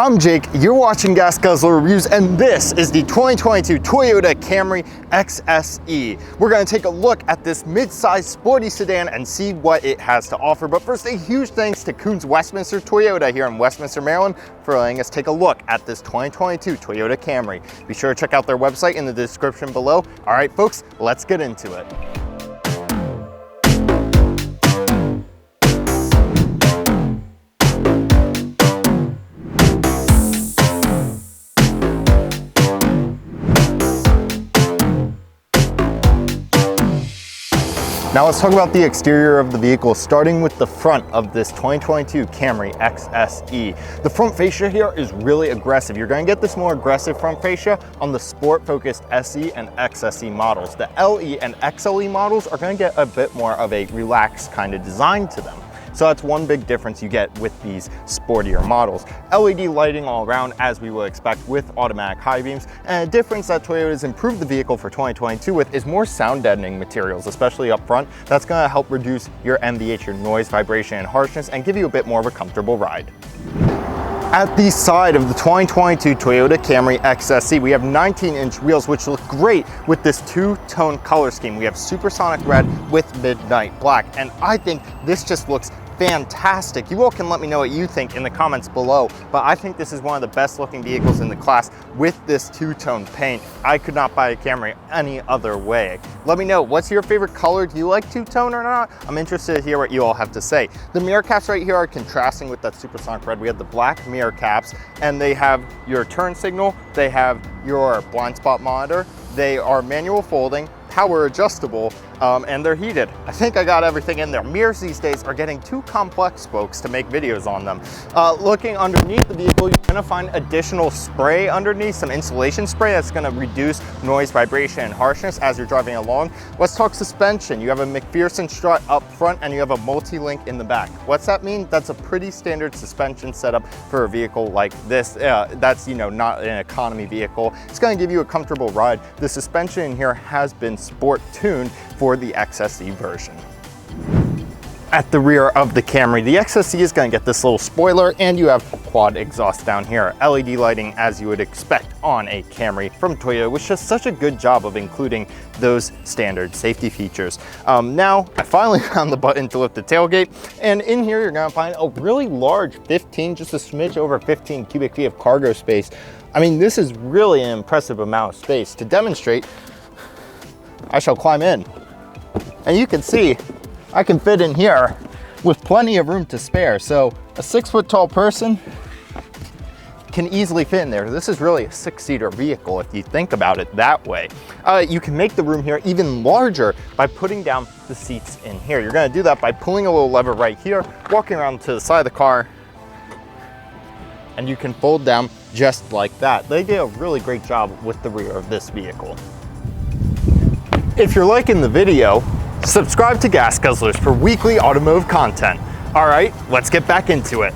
I'm Jake, you're watching Gas Guzzler Reviews, and this is the 2022 Toyota Camry XSE. We're going to take a look at this mid-sized sporty sedan and see what it has to offer. But first, a huge thanks to Koons Westminster Toyota here in Westminster, Maryland for letting us take a look at this 2022 Toyota Camry. Be sure to check out their website in the description below. All right, folks, let's get into it. Now let's talk about the exterior of the vehicle, starting with the front of this 2022 Camry XSE. The front fascia here is really aggressive. You're going to get this more aggressive front fascia on the sport-focused SE and XSE models. The LE and XLE models are going to get a bit more of a relaxed kind of design to them. So that's one big difference you get with these sportier models. LED lighting all around, as we would expect with automatic high beams. And a difference that Toyota has improved the vehicle for 2022 with is more sound deadening materials, especially up front. That's gonna help reduce your NVH, your noise, vibration, and harshness, and give you a bit more of a comfortable ride. At the side of the 2022 Toyota Camry XSE, we have 19-inch wheels, which look great with this two-tone color scheme. We have supersonic red with midnight black, and I think this just looks fantastic. You all can let me know what you think in the comments below, but I think this is one of the best looking vehicles in the class with this two-tone paint. I could not buy a Camry any other way. Let me know, what's your favorite color? Do you like two-tone or not? I'm interested to hear what you all have to say. The mirror caps right here are contrasting with that supersonic red. We have the black mirror caps, and they have your turn signal, they have your blind spot monitor, they are manual folding, power adjustable, and they're heated. I think I got everything in there. Mirrors these days are getting too complex, folks, to make videos on them. Looking underneath the vehicle, you're gonna find additional spray underneath, some insulation spray that's gonna reduce noise, vibration, and harshness as you're driving along. Let's talk suspension. You have a McPherson strut up front and you have a multi-link in the back. What's that mean? That's a pretty standard suspension setup for a vehicle like this. That's, you know, not an economy vehicle. It's gonna give you a comfortable ride. The suspension in here has been sport tuned for the XSE version. At the rear of the Camry, the XSE is going to get this little spoiler, and you have quad exhaust down here. LED lighting, as you would expect on a Camry from Toyota, which does such a good job of including those standard safety features. Now, I finally found the button to lift the tailgate, and in here you're going to find a really large 15, just a smidge over 15 cubic feet of cargo space. I mean, this is really an impressive amount of space. To demonstrate, I shall climb in. And you can see, I can fit in here with plenty of room to spare. So a 6-foot tall person can easily fit in there. This is really a 6-seater vehicle if you think about it that way. You can make the room here even larger by putting down the seats in here. You're gonna do that by pulling a little lever right here, walking around to the side of the car, and you can fold down just like that. They did a really great job with the rear of this vehicle. If you're liking the video, subscribe to Gas Guzzlers for weekly automotive content. All right, let's get back into it.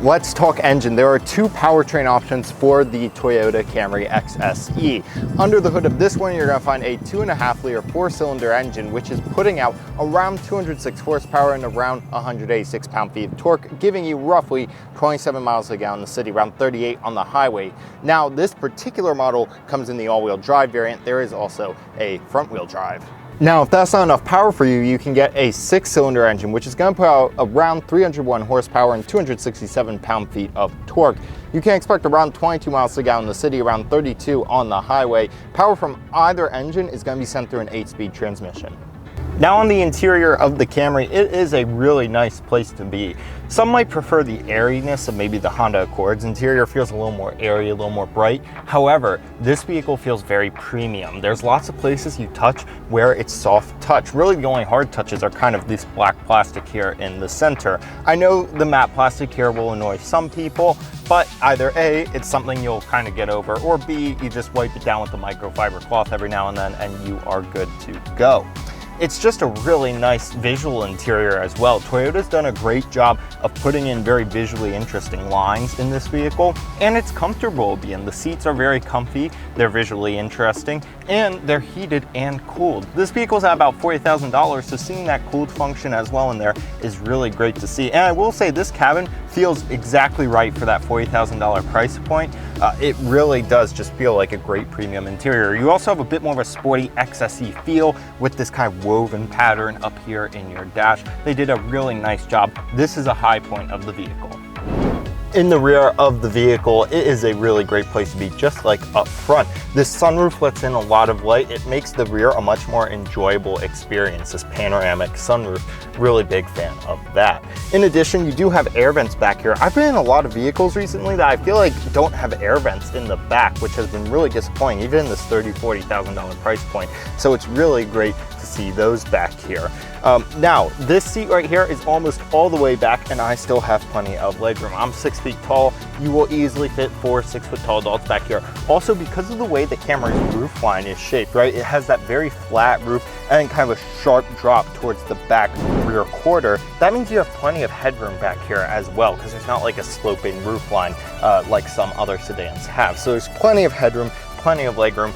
Let's talk engine. There are two powertrain options for the Toyota Camry XSE. Under the hood of this one, you're gonna find a 2.5-liter 4-cylinder engine, which is putting out around 206 horsepower and around 186 pound-feet of torque, giving you roughly 27 miles a gallon in the city, around 38 on the highway. Now, this particular model comes in the all-wheel drive variant. There is also a front-wheel drive. Now, if that's not enough power for you, you can get a 6-cylinder engine, which is going to put out around 301 horsepower and 267 pound-feet of torque. You can expect around 22 miles a gallon in the city, around 32 on the highway. Power from either engine is going to be sent through an 8-speed transmission. Now on the interior of the Camry, it is a really nice place to be. Some might prefer the airiness of maybe the Honda Accord's interior. Feels a little more airy, a little more bright. However, this vehicle feels very premium. There's lots of places you touch where it's soft touch. Really, the only hard touches are kind of this black plastic here in the center. I know the matte plastic here will annoy some people, but either A, it's something you'll kind of get over, or B, you just wipe it down with the microfiber cloth every now and then and you are good to go. it's just a really nice visual interior as well. Toyota's done a great job of putting in very visually interesting lines in this vehicle, and it's comfortable being. The seats are very comfy, they're visually interesting, and they're heated and cooled. This vehicle's at about $40,000, so seeing that cooled function as well in there is really great to see. And I will say this cabin feels exactly right for that $40,000 price point. It really does just feel like a great premium interior. You also have a bit more of a sporty XSE feel with this kind of woven pattern up here in your dash. They did a really nice job. This is a high point of the vehicle. In the rear of the vehicle, it is a really great place to be, just like up front. This sunroof lets in a lot of light. It makes the rear a much more enjoyable experience, this panoramic sunroof. Really big fan of that. In addition, you do have air vents back here. I've been in a lot of vehicles recently that I feel like don't have air vents in the back, which has been really disappointing, even in this $30,000, $40,000 price point. So it's really great to see those back here. Now, this seat right here is almost all the way back, and I still have plenty of legroom. I'm 6 feet tall. You will easily fit 4 6-foot-tall adults back here. Also, because of the way the Camry's roof line is shaped, right, it has that very flat roof and kind of a sharp drop towards the back rear quarter. That means you have plenty of headroom back here as well, because there's not like a sloping roof line like some other sedans have. So there's plenty of headroom, plenty of legroom.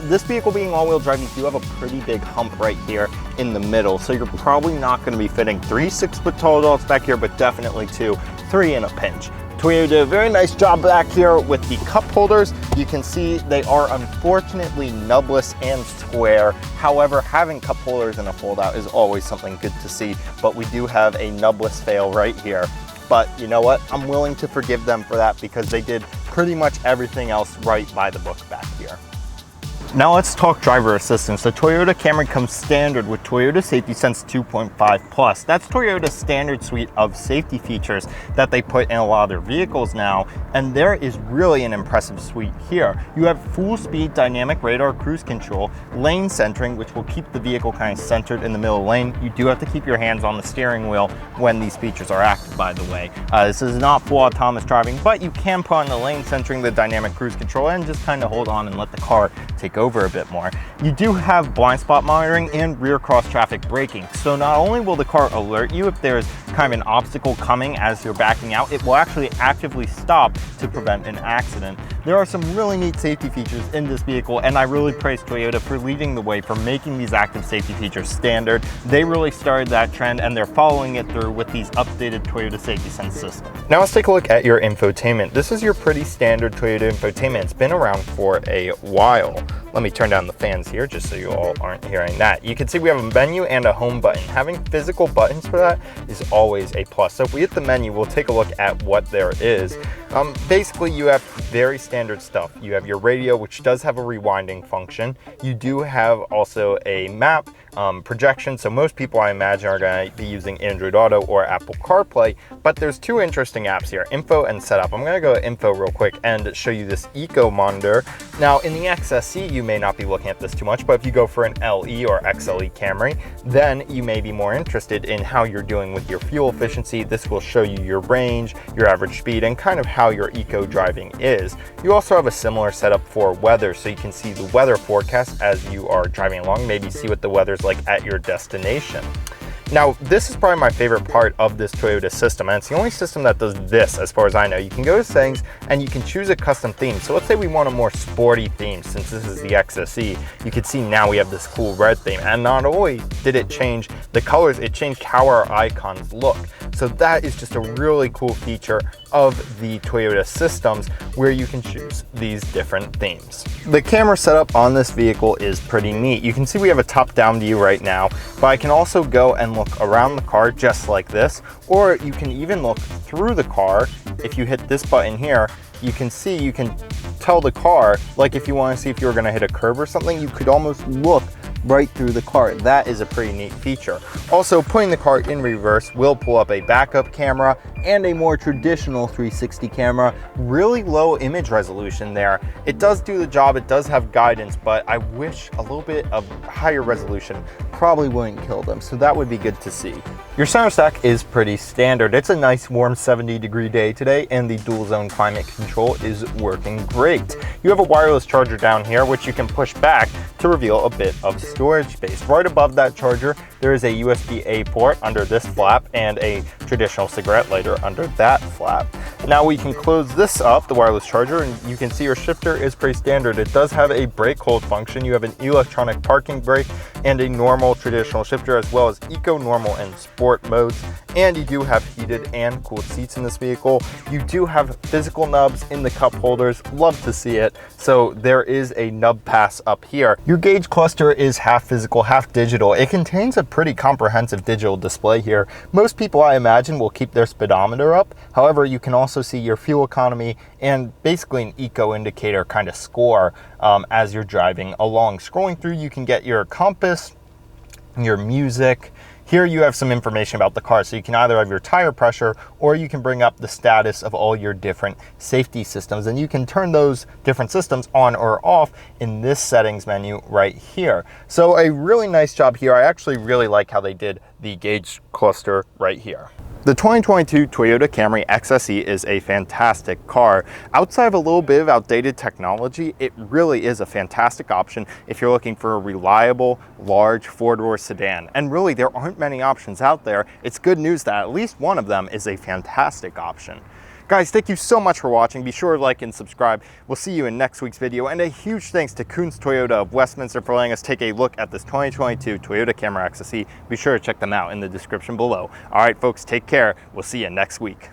This vehicle being all-wheel drive, you do have a pretty big hump right here in the middle, so you're probably not going to be fitting 3 6-foot-tall adults back here, but definitely 2, 3 in a pinch. Toyota did a very nice job back here with the cup holders. You can see they are unfortunately nubless and square. However, having cup holders in a fold-out is always something good to see, but we do have a nubless fail right here. But you know what? I'm willing to forgive them for that because they did pretty much everything else right by the book back here. Now let's talk driver assistance. The Toyota Camry comes standard with Toyota Safety Sense 2.5 Plus. That's Toyota's standard suite of safety features that they put in a lot of their vehicles now, and there is really an impressive suite here. You have full speed dynamic radar cruise control, lane centering, which will keep the vehicle kind of centered in the middle of the lane. You do have to keep your hands on the steering wheel when these features are active, by the way. This is not full autonomous driving, but you can put on the lane centering, the dynamic cruise control, and just kind of hold on and let the car take over a bit more. You do have blind spot monitoring and rear cross traffic braking. So not only will the car alert you if there's kind of an obstacle coming as you're backing out, it will actually actively stop to prevent an accident. There are some really neat safety features in this vehicle, and I really praise Toyota for leading the way, for making these active safety features standard. They really started that trend, and they're following it through with these updated Toyota Safety Sense systems. Now let's take a look at your infotainment. This is your pretty standard Toyota infotainment. It's been around for a while. Let me turn down the fans here just so you all aren't hearing that. You can see we have a menu and a home button. Having physical buttons for that is always a plus. So if we hit the menu, we'll take a look at what there is. Basically, you have very standard stuff. You have your radio, which does have a rewinding function. You do have also a map projection. So most people, I imagine, are going to be using Android Auto or Apple CarPlay, but there's two interesting apps here, Info and Setup. I'm going to go to Info real quick and show you this Eco monitor. Now in the XSE, you may not be looking at this too much, but if you go for an LE or XLE Camry, then you may be more interested in how you're doing with your fuel efficiency. This will show you your range, your average speed, and kind of how your eco driving is. You also have a similar setup for weather, so you can see the weather forecast as you are driving along, maybe see what the weather's like at your destination. Now, this is probably my favorite part of this Toyota system, and it's the only system that does this as far as I know. You can go to settings and you can choose a custom theme. So let's say we want a more sporty theme. Since this is the XSE, you can see now we have this cool red theme. And not only did it change the colors, it changed how our icons look. So that is just a really cool feature of the Toyota systems where you can choose these different themes. The camera setup on this vehicle is pretty neat. You can see we have a top-down view right now, but I can also go and look around the car just like this, or you can even look through the car. If you hit this button here, you can see, you can tell the car, like if you want to see if you're going to hit a curb or something, you could almost look right through the car. That is a pretty neat feature. Also, putting the car in reverse will pull up a backup camera and a more traditional 360 camera. Really low image resolution there. It does do the job, it does have guidance, but I wish a little bit of higher resolution probably wouldn't kill them, so that would be good to see. Your center stack is pretty standard. It's a nice warm 70-degree day today, and the dual zone climate control is working great. You have a wireless charger down here, which you can push back to reveal a bit of storage space. Right above that charger, there is a USB-A port under this flap and a traditional cigarette lighter under that flap. Now we can close this up, the wireless charger, and you can see your shifter is pretty standard. It does have a brake hold function. You have an electronic parking brake and a normal traditional shifter, as well as eco, normal, and sport modes. And you do have heated and cooled seats in this vehicle. You do have physical nubs in the cup holders. Love to see it. So there is a nub pass up here. Your gauge cluster is half physical, half digital. It contains a pretty comprehensive digital display here. Most people, I imagine, will keep their speedometer up. However, you can also see your fuel economy and basically an eco indicator kind of score as you're driving along. Scrolling through, you can get your compass, your music. Here you have some information about the car, so you can either have your tire pressure or you can bring up the status of all your different safety systems, and you can turn those different systems on or off in this settings menu right here. So a really nice job here. I actually really like how they did the gauge cluster right here. The 2022 Toyota Camry XSE is a fantastic car. Outside of a little bit of outdated technology, it really is a fantastic option if you're looking for a reliable, large four-door sedan. And really, there aren't many options out there. It's good news that at least one of them is a fantastic option. Guys, thank you so much for watching. Be sure to like and subscribe. We'll see you in next week's video. And a huge thanks to Koons Toyota of Westminster for letting us take a look at this 2022 Toyota Camry XSE. Be sure to check them out in the description below. All right, folks, take care. We'll see you next week.